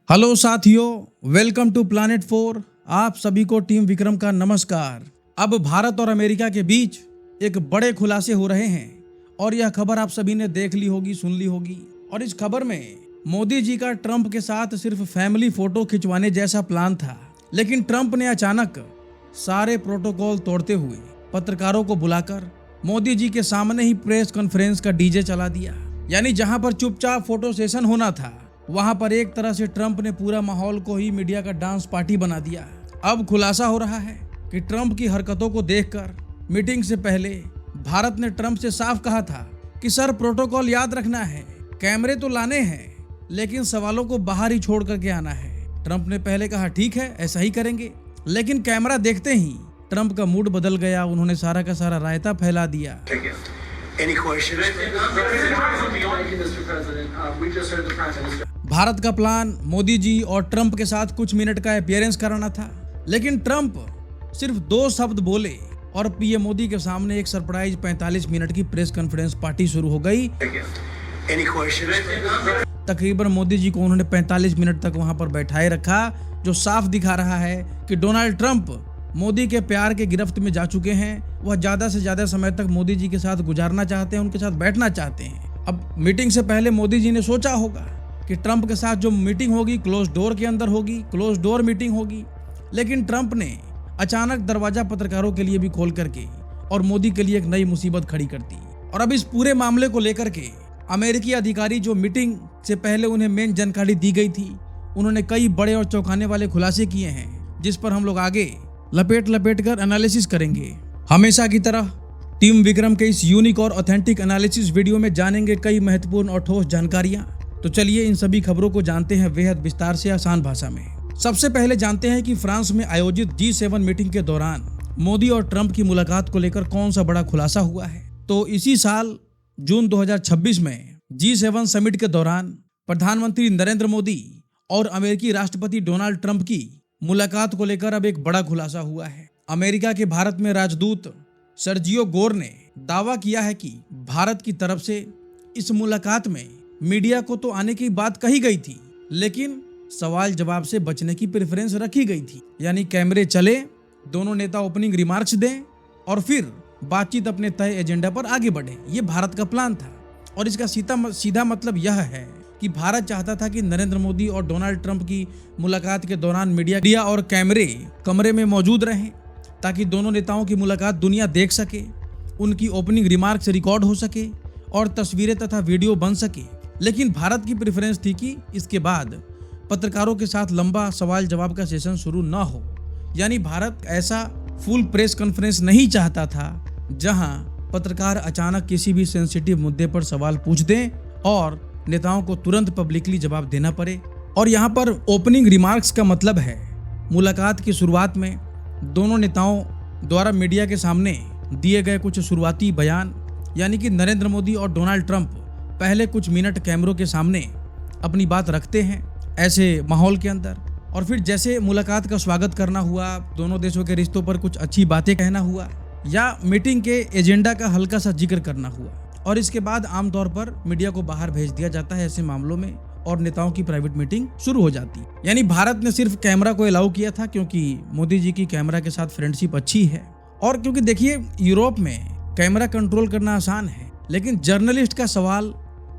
Hello साथियों, welcome to planet 4। आप सभी को टीम विक्रम का नमस्कार। अब भारत और अमेरिका के बीच एक बड़े खुलासे हो रहे हैं और यह खबर आप सभी ने देख ली होगी, सुन ली होगी। और इस खबर में मोदी जी का ट्रंप के साथ सिर्फ फैमिली फोटो खिंचवाने जैसा प्लान था, लेकिन ट्रंप ने अचानक सारे प्रोटोकॉल तोड़ते हुए पत्रकारों को बुलाकर मोदी जी के सामने ही प्रेस कॉन्फ्रेंस का डीजे चला दिया। यानी जहां पर चुपचाप फोटो सेशन होना था, वहां पर एक तरह से ट्रंप ने पूरा माहौल को ही मीडिया का डांस पार्टी बना दिया। अब खुलासा हो रहा है कि ट्रंप की हरकतों को देखकर मीटिंग से पहले भारत ने ट्रंप से साफ कहा था कि सर, प्रोटोकॉल याद रखना है, कैमरे तो लाने हैं, लेकिन सवालों को बाहर ही छोड़ करके आना है। ट्रंप ने पहले कहा ठीक है, ऐसा ही करेंगे, लेकिन कैमरा देखते ही ट्रंप का मूड बदल गया। उन्होंने सारा का सारा रायता फैला दिया। भारत का प्लान मोदी जी और ट्रंप के साथ कुछ मिनट का अपीयरेंस कराना था, लेकिन ट्रंप सिर्फ 2 शब्द बोले और पीएम मोदी के सामने एक सरप्राइज 45 मिनट की प्रेस कॉन्फ्रेंस पार्टी शुरू हो गई। तकरीबन मोदी जी को उन्होंने 45 मिनट तक वहां पर बैठाए रखा, जो साफ दिखा रहा है कि डोनाल्ड ट्रंप मोदी के प्यार के गिरफ्त में जा चुके हैं। वह ज्यादा से ज्यादा समय तक मोदी जी के साथ गुजारना चाहते हैं, उनके साथ बैठना चाहते हैं। अब मीटिंग से पहले मोदी जी ने सोचा होगा कि ट्रंप के साथ जो मीटिंग होगी क्लोज डोर के अंदर होगी, क्लोज डोर मीटिंग होगी, लेकिन ट्रंप ने अचानक दरवाजा पत्रकारों के लिए भी खोल करके और मोदी के लिए एक नई मुसीबत खड़ी कर दी। और अब इस पूरे मामले को लेकर के अमेरिकी अधिकारी, जो मीटिंग से पहले उन्हें मेन जानकारी दी गई थी, उन्होंने कई बड़े और चौंकाने वाले खुलासे किए हैं, जिस पर हम लोग आगे लपेट कर एनालिसिस करेंगे। हमेशा की तरह टीम विक्रम के इस यूनिक और ऑथेंटिक एनालिसिस वीडियो में जानेंगे कई महत्वपूर्ण और ठोस जानकारियां। तो चलिए इन सभी खबरों को जानते हैं बेहद विस्तार से, आसान भाषा में। सबसे पहले जानते हैं कि फ्रांस में आयोजित G7 मीटिंग के दौरान मोदी और ट्रंप की मुलाकात को लेकर कौन सा बड़ा खुलासा हुआ है। तो इसी साल जून 2026 में G7 समिट के दौरान प्रधानमंत्री नरेंद्र मोदी और अमेरिकी राष्ट्रपति डोनाल्ड ट्रंप की मुलाकात को लेकर अब एक बड़ा खुलासा हुआ है। अमेरिका के भारत में राजदूत सर्जियो गोर ने दावा किया है कि भारत की तरफ से इस मुलाकात में मीडिया को तो आने की बात कही गई थी, लेकिन सवाल जवाब से बचने की प्रेफरेंस रखी गई थी। यानी कैमरे चले, दोनों नेता ओपनिंग रिमार्क्स दें और फिर बातचीत अपने तय एजेंडा पर आगे बढ़े। ये भारत का प्लान था और इसका सीधा मतलब यह है कि भारत चाहता था कि नरेंद्र मोदी और डोनाल्ड ट्रंप की मुलाकात के दौरान मीडिया और कैमरे कमरे में मौजूद रहें, ताकि दोनों नेताओं की मुलाकात दुनिया देख सके, उनकी ओपनिंग रिमार्क्स रिकॉर्ड हो सके और तस्वीरें तथा वीडियो बन सके। लेकिन भारत की प्रेफरेंस थी कि इसके बाद पत्रकारों के साथ लंबा सवाल जवाब का सेशन शुरू न हो। यानी भारत ऐसा फुल प्रेस कॉन्फ्रेंस नहीं चाहता था जहां पत्रकार अचानक किसी भी सेंसिटिव मुद्दे पर सवाल पूछ दें और नेताओं को तुरंत पब्लिकली जवाब देना पड़े। और यहाँ पर ओपनिंग रिमार्क्स का मतलब है मुलाकात की शुरुआत में दोनों नेताओं द्वारा मीडिया के सामने दिए गए कुछ शुरुआती बयान। यानी कि नरेंद्र मोदी और डोनाल्ड ट्रंप पहले कुछ मिनट कैमरों के सामने अपनी बात रखते हैं ऐसे माहौल के अंदर, और फिर जैसे मुलाकात का स्वागत करना हुआ, दोनों देशों के रिश्तों पर कुछ अच्छी बातें कहना हुआ या मीटिंग के एजेंडा का हल्का सा जिक्र करना हुआ, और इसके बाद आमतौर पर मीडिया को बाहर भेज दिया जाता है ऐसे मामलों में और नेताओं की प्राइवेट मीटिंग शुरू हो जाती। यानी भारत ने सिर्फ कैमरा को अलाउ किया था क्योंकि मोदी जी की कैमरा के साथ फ्रेंडशिप अच्छी है, और क्योंकि देखिए यूरोप में कैमरा कंट्रोल करना आसान है, लेकिन जर्नलिस्ट का सवाल,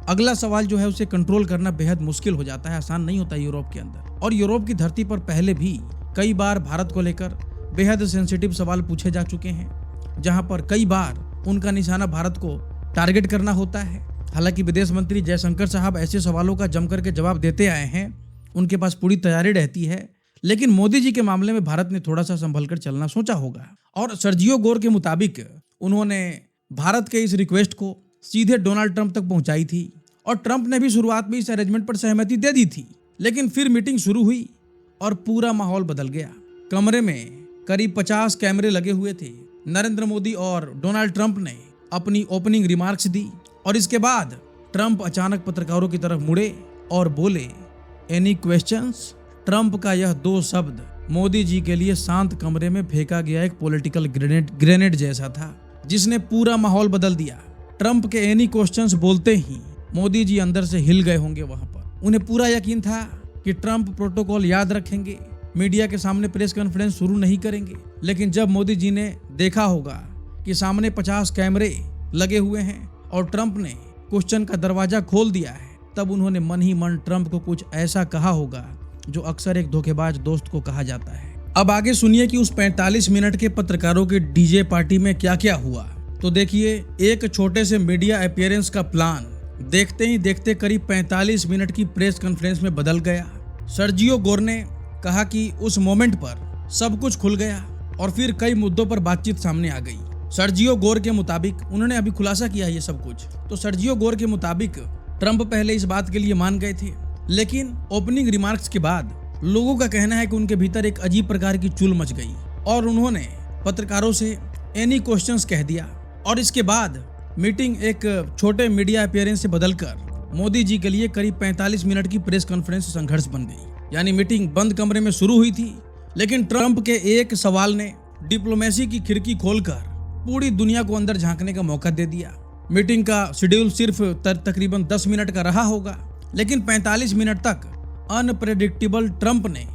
अगला सवाल जो है उसे कंट्रोल करना बेहद मुश्किल हो जाता है, आसान नहीं होता यूरोप के अंदर। और यूरोप की धरती पर पहले भी कई बार भारत को लेकर बेहद सेंसिटिव सवाल पूछे जा चुके हैं, जहां पर कई बार उनका निशाना भारत को टारगेट करना होता है। हालांकि विदेश मंत्री जयशंकर साहब ऐसे सवालों का जमकर के जवाब देते आए हैं, उनके पास पूरी तैयारी रहती है, लेकिन मोदी जी के मामले में भारत ने थोड़ा सा संभल कर चलना सोचा होगा। और सर्जियो गोर के मुताबिक उन्होंने भारत के इस रिक्वेस्ट को सीधे डोनाल्ड ट्रंप तक पहुंचाई थी और ट्रंप ने भी शुरुआत में इस अरेंजमेंट पर सहमति दे दी थी, लेकिन फिर मीटिंग शुरू हुई और पूरा माहौल बदल गया। कमरे में करीब 50 कैमरे लगे हुए थे। नरेंद्र मोदी और डोनाल्ड ट्रंप ने अपनी ओपनिंग रिमार्क्स दी और इसके बाद ट्रंप अचानक पत्रकारों की तरफ मुड़े और बोले, एनी क्वेश्चंस। ट्रंप का यह 2 शब्द मोदी जी के लिए शांत कमरे में फेंका गया एक पॉलिटिकल ग्रेनेड जैसा था, जिसने पूरा माहौल बदल दिया। ट्रंप के एनी क्वेश्चंस बोलते ही मोदी जी अंदर से हिल गए होंगे। वहां पर उन्हें पूरा यकीन था कि कि ट्रंप प्रोटोकॉल याद रखेंगे, मीडिया के सामने प्रेस कॉन्फ्रेंस शुरू नहीं करेंगे। लेकिन जब मोदी जी ने देखा होगा कि सामने 50 कैमरे लगे हुए हैं और ट्रंप ने क्वेश्चन का दरवाजा खोल दिया है, तब उन्होंने मन ही मन ट्रंप को कुछ ऐसा कहा होगा जो अक्सर एक धोखेबाज दोस्त को कहा जाता है। अब आगे सुनिए कि उस 45 मिनट के पत्रकारों के डीजे पार्टी में क्या क्या हुआ। तो देखिए, एक छोटे से मीडिया अपीयरेंस का प्लान देखते ही देखते करीब 45 मिनट की प्रेस कॉन्फ्रेंस में बदल गया। सर्जियो गोर ने कहा कि उस मोमेंट पर सब कुछ खुल गया और फिर कई मुद्दों पर बातचीत सामने आ गई। सर्जियो गोर के मुताबिक, उन्होंने अभी खुलासा किया ये सब कुछ, तो सर्जियो गोर के मुताबिक ट्रंप पहले इस बात के लिए मान गए थे, लेकिन ओपनिंग रिमार्क्स के बाद लोगों का कहना है कि उनके भीतर एक अजीब प्रकार की चुल मच गई और उन्होंने पत्रकारों से एनी क्वेश्चंस कह दिया। और इसके बाद मीटिंग एक छोटे मीडिया अपीयरेंस से बदलकर मोदी जी के लिए करीब 45 मिनट की प्रेस कॉन्फ्रेंस संघर्ष बन गई। यानी मीटिंग बंद कमरे में शुरू हुई थी, लेकिन ट्रंप के एक सवाल ने डिप्लोमेसी की खिड़की खोलकर पूरी दुनिया को अंदर झांकने का मौका दे दिया। मीटिंग का शेड्यूल सिर्फ तकरीबन 10 मिनट का रहा होगा, लेकिन 45 मिनट तक अनप्रेडिक्टेबल ट्रंप ने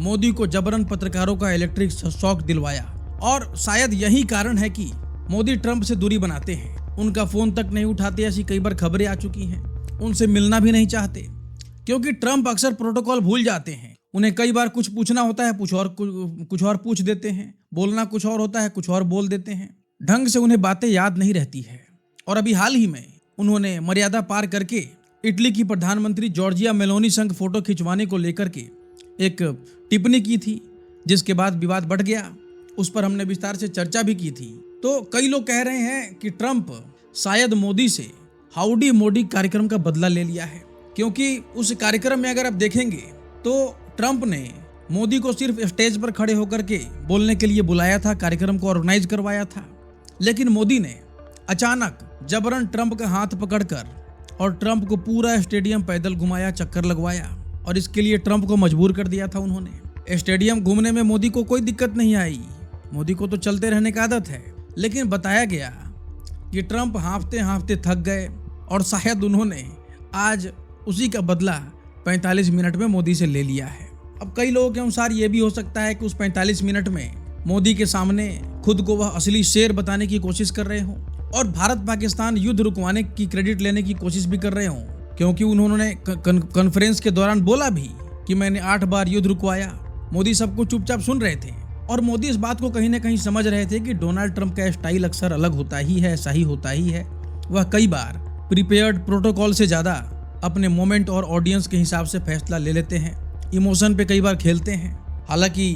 मोदी को जबरन पत्रकारों का इलेक्ट्रिक शॉक दिलवाया। और शायद यही कारण है कि मोदी ट्रंप से दूरी बनाते हैं, उनका फोन तक नहीं उठाते, ऐसी कई बार खबरें आ चुकी हैं। उनसे मिलना भी नहीं चाहते, क्योंकि ट्रंप अक्सर प्रोटोकॉल भूल जाते हैं। उन्हें कई बार कुछ पूछना होता है, कुछ और पूछ देते हैं, बोलना कुछ और होता है, कुछ और बोल देते हैं, ढंग से उन्हें बातें याद नहीं रहती है। और अभी हाल ही में उन्होंने मर्यादा पार करके इटली की प्रधानमंत्री जॉर्जिया मेलोनी संग फोटो खिंचवाने को लेकर के एक टिप्पणी की थी, जिसके बाद विवाद बढ़ गया। उस पर हमने विस्तार से चर्चा भी की थी। तो कई लोग कह रहे हैं कि ट्रंप शायद मोदी से हाउडी मोदी कार्यक्रम का बदला ले लिया है, क्योंकि उस कार्यक्रम में अगर आप देखेंगे तो ट्रंप ने मोदी को सिर्फ स्टेज पर खड़े होकर के बोलने के लिए बुलाया था, कार्यक्रम को ऑर्गेनाइज करवाया था, लेकिन मोदी ने अचानक जबरन ट्रंप का हाथ पकड़कर और ट्रंप को पूरा स्टेडियम पैदल घुमाया, चक्कर लगवाया, और इसके लिए ट्रंप को मजबूर कर दिया था उन्होंने। स्टेडियम घूमने में मोदी को कोई दिक्कत नहीं आई, मोदी को तो चलते रहने की आदत है, लेकिन बताया गया कि ट्रंप हाँफते हाँफते थक गए और शायद उन्होंने आज उसी का बदला 45 मिनट में मोदी से ले लिया है। अब कई लोगों के अनुसार ये भी हो सकता है कि उस 45 मिनट में मोदी के सामने खुद को वह असली शेर बताने की कोशिश कर रहे हों और भारत पाकिस्तान युद्ध रुकवाने की क्रेडिट लेने की कोशिश भी कर रहे हों, क्योंकि उन्होंने कॉन्फ्रेंस के दौरान बोला भी कि मैंने 8 बार युद्ध रुकवाया। मोदी सब कुछ चुपचाप सुन रहे थे और मोदी इस बात को कहीं ना कहीं समझ रहे थे कि डोनाल्ड ट्रंप का स्टाइल अक्सर अलग होता ही है, सही होता ही है। वह कई बार प्रिपेयर्ड प्रोटोकॉल से ज्यादा अपने मोमेंट और ऑडियंस के हिसाब से फैसला ले लेते हैं, इमोशन पे कई बार खेलते हैं। हालांकि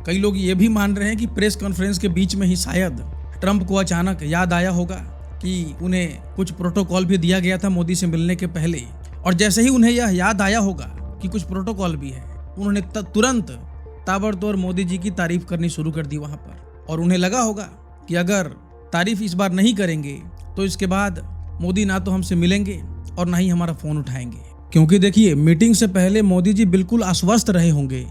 कई लोग ये भी मान रहे हैं कि प्रेस कॉन्फ्रेंस के बीच में ही शायद ट्रंप को अचानक याद आया होगा कि उन्हें कुछ प्रोटोकॉल भी दिया गया था मोदी से मिलने के पहले, और जैसे ही उन्हें यह याद आया होगा कि कुछ प्रोटोकॉल भी है, उन्होंने तुरंत ताबड़तोड़ मोदी जी की तारीफ करनी शुरू कर दी वहां पर। और उन्हें लगा होगा कि अगर तारीफ इस बार नहीं करेंगे तो इसके बाद मोदी ना तो हमसे मिलेंगे और ना ही हमारा फोन उठाएंगे, क्योंकि देखिए मीटिंग से पहले मोदी जी बिल्कुल आश्वस्त रहे होंगे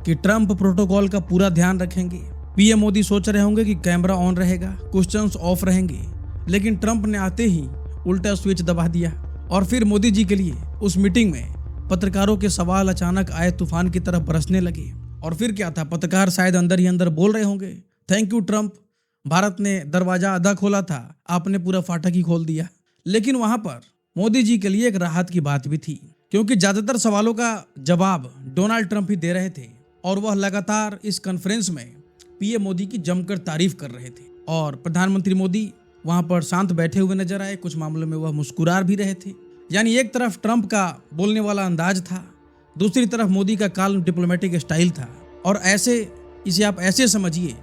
कि ट्रंप प्रोटोकॉल का पूरा ध्यान रखेंगे। पीएम मोदी सोच रहे होंगे कि कैमरा ऑन रहेगा, क्वेश्चंस ऑफ रहेंगे, लेकिन ट्रंप ने आते ही उल्टा स्विच दबा दिया और फिर मोदी जी के लिए उस मीटिंग में पत्रकारों के सवाल अचानक आए तूफान की तरह बरसने लगे। और फिर क्या था, पत्रकार शायद अंदर ही अंदर बोल रहे होंगे, थैंक यू ट्रंप, भारत ने दरवाजा आधा खोला था, आपने पूरा फाटक ही खोल दिया। लेकिन वहां पर मोदी जी के लिए एक राहत की बात भी थी, क्योंकि ज्यादातर सवालों का जवाब डोनाल्ड ट्रंप ही दे रहे थे और वह लगातार इस कॉन्फ्रेंस में पीएम मोदी की जमकर तारीफ कर रहे थे। और प्रधानमंत्री मोदी वहां पर शांत बैठे हुए नजर आए, कुछ मामलों में वह मुस्कुरा भी रहे थे। यानी एक तरफ ट्रंप का बोलने वाला अंदाज था, दूसरी तरफ मोदी का काल्म डिप्लोमेटिक स्टाइल था। और ऐसे इसे आप ऐसे समझिए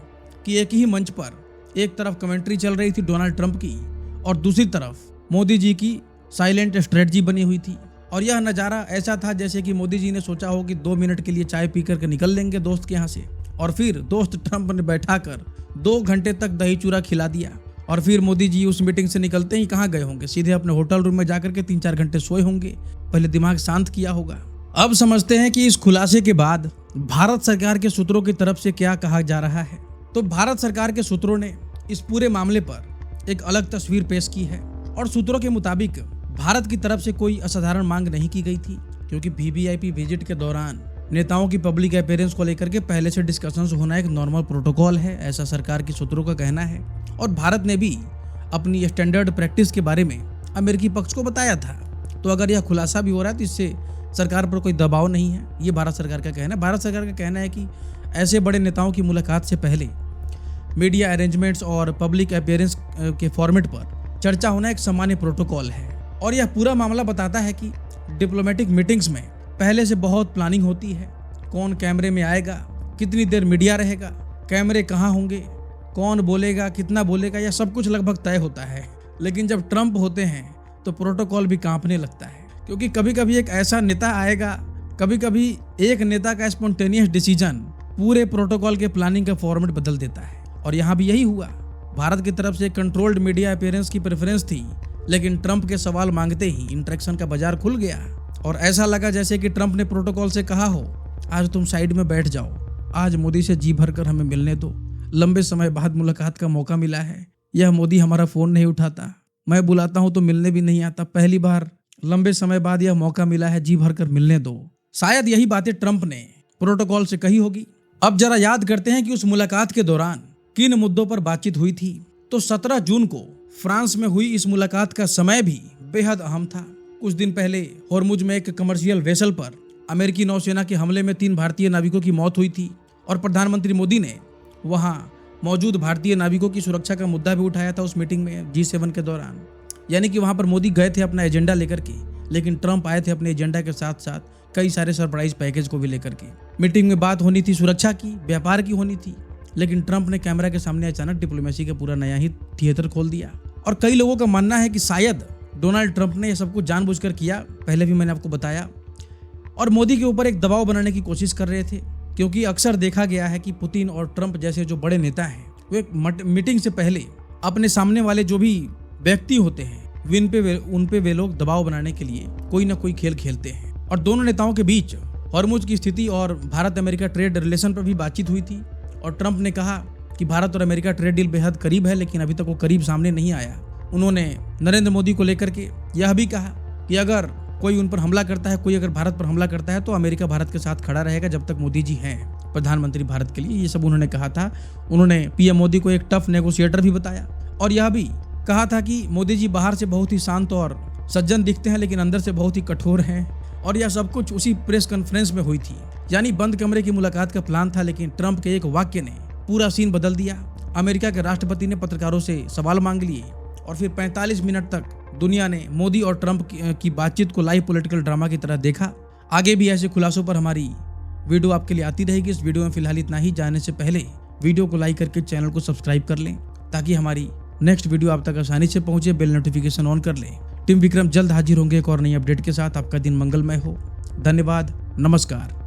कि एक ही मंच पर एक तरफ कमेंट्री चल रही थी डोनाल्ड ट्रंप की और दूसरी तरफ मोदी जी की साइलेंट स्ट्रेटजी बनी हुई थी। और यह नज़ारा ऐसा था जैसे कि मोदी जी ने सोचा हो कि 2 मिनट के लिए चाय पी करके निकल लेंगे दोस्त के यहाँ से, और फिर दोस्त ट्रंप ने बैठाकर 2 घंटे तक दही चूरा खिला दिया। और फिर मोदी जी उस मीटिंग से निकलते ही कहाँ गए होंगे, सीधे अपने होटल रूम में जाकर के 3-4 घंटे सोए होंगे, पहले दिमाग शांत किया होगा। अब समझते हैं कि इस खुलासे के बाद भारत सरकार के सूत्रों की तरफ से क्या कहा जा रहा है। तो भारत सरकार के सूत्रों ने इस पूरे मामले पर एक अलग तस्वीर पेश की है और सूत्रों के मुताबिक भारत की तरफ से कोई असाधारण मांग नहीं की गई थी। क्योंकि वीवीआईपी विजिट के दौरान नेताओं की पब्लिक अपीयरेंस को लेकर के पहले से डिस्कशंस होना एक नॉर्मल प्रोटोकॉल है, ऐसा सरकार के सूत्रों का कहना है। और भारत ने भी अपनी स्टैंडर्ड प्रैक्टिस के बारे में अमेरिकी पक्ष को बताया था। तो अगर यह खुलासा भी हो रहा है तो इससे सरकार पर कोई दबाव नहीं है, ये भारत सरकार का कहना है। भारत सरकार का कहना है कि ऐसे बड़े नेताओं की मुलाकात से पहले मीडिया अरेंजमेंट्स और पब्लिक अपीयरेंस के फॉर्मेट पर चर्चा होना एक सामान्य प्रोटोकॉल है। और यह पूरा मामला बताता है कि डिप्लोमेटिक मीटिंग्स में पहले से बहुत प्लानिंग होती है। कौन कैमरे में आएगा, कितनी देर मीडिया रहेगा, कैमरे कहाँ होंगे, कौन बोलेगा, कितना बोलेगा, यह सब कुछ लगभग तय होता है। लेकिन जब ट्रंप होते हैं तो प्रोटोकॉल भी कांपने लगता है, क्योंकि कभी कभी एक ऐसा नेता आएगा, कभी कभी एक नेता का स्पॉन्टेनियस डिसीजन पूरे प्रोटोकॉल के प्लानिंग का फॉर्मेट बदल देता है। और यहाँ भी यही हुआ। भारत की तरफ से कंट्रोल्ड मीडिया अपीयरेंस की प्रेफरेंस थी, लेकिन ट्रंप के सवाल मांगते ही इंटरेक्शन का बाजार खुल गया और ऐसा लगा जैसे कि ट्रंप ने प्रोटोकॉल से कहा हो, आज तुम साइड में बैठ जाओ, आज मोदी से जी भरकर हमें मिलने दो। लंबे समय बाद मुलाकात का मौका मिला है। यह मोदी हमारा फोन नहीं उठाता, मैं बुलाता हूं तो मिलने भी नहीं आता। पहली बार लंबे समय बाद यह मौका मिला है, जी भरकर मिलने दो। शायद यही बातें ट्रंप ने प्रोटोकॉल से कही होगी। अब जरा याद करते हैं कि उस मुलाकात के दौरान किन मुद्दों पर बातचीत हुई थी। तो 17 जून को फ्रांस में हुई इस मुलाकात का समय भी बेहद अहम था। कुछ दिन पहले होर्मुज में एक कमर्शियल वेसल पर अमेरिकी नौसेना के हमले में 3 भारतीय नाविकों की मौत हुई थी और प्रधानमंत्री मोदी ने वहां मौजूद भारतीय नाविकों की सुरक्षा का मुद्दा भी उठाया था उस मीटिंग में G7 के दौरान। यानी कि वहां पर मोदी गए थे अपना एजेंडा लेकर के, लेकिन ट्रंप आए थे अपने एजेंडा के साथ साथ कई सारे सरप्राइज पैकेज को भी लेकर के। मीटिंग में बात होनी थी सुरक्षा की, व्यापार की होनी थी, लेकिन ट्रंप ने कैमरा के सामने अचानक डिप्लोमेसी का पूरा नया ही थिएटर खोल दिया। और कई लोगों का मानना है कि शायद डोनाल्ड ट्रंप ने यह सब कुछ जानबूझकर किया, पहले भी मैंने आपको बताया, और मोदी के ऊपर एक दबाव बनाने की कोशिश कर रहे थे। क्योंकि अक्सर देखा गया है कि पुतिन और ट्रंप जैसे जो बड़े नेता हैं वो एक मीटिंग से पहले अपने सामने वाले जो भी व्यक्ति होते हैं उन पे वे लोग दबाव बनाने के लिए कोई ना कोई खेल खेलते हैं। और दोनों नेताओं के बीच हॉर्मुज की स्थिति और भारत अमेरिका ट्रेड रिलेशन पर भी बातचीत हुई थी और ट्रंप ने कहा कि भारत और अमेरिका ट्रेड डील बेहद करीब है, लेकिन अभी तक वो करीब सामने नहीं आया। उन्होंने नरेंद्र मोदी को लेकर के यह भी कहा कि अगर कोई उन पर हमला करता है, कोई अगर भारत पर हमला करता है तो अमेरिका भारत के साथ खड़ा रहेगा जब तक मोदी जी हैं प्रधानमंत्री भारत के लिए। ये सब उन्होंने कहा था। उन्होंने पीएम मोदी को एक टफ नेगोशिएटर भी बताया और यह भी कहा था कि मोदी जी बाहर से बहुत ही शांत और सज्जन दिखते हैं, लेकिन अंदर से बहुत ही कठोर हैं। और यह सब कुछ उसी प्रेस कॉन्फ्रेंस में हुई थी। यानी बंद कमरे की मुलाकात का प्लान था, लेकिन ट्रंप के एक वाक्य ने पूरा सीन बदल दिया। अमेरिका के राष्ट्रपति ने पत्रकारों से सवाल मांग लिए और फिर 45 मिनट तक दुनिया ने मोदी और ट्रंप की बातचीत को लाइव पॉलिटिकल ड्रामा की तरह देखा। आगे भी ऐसे खुलासों पर हमारी वीडियो आपके लिए आती रहेगी। इस वीडियो में फिलहाल इतना ही। जाने से पहले वीडियो को लाइक करके चैनल को सब्सक्राइब कर लें ताकि हमारी नेक्स्ट वीडियो आप तक आसानी से पहुंचे। बेल नोटिफिकेशन ऑन कर लें। टीम विक्रम जल्द हाजिर होंगे एक और नई अपडेट के साथ। आपका दिन मंगलमय हो। धन्यवाद। नमस्कार।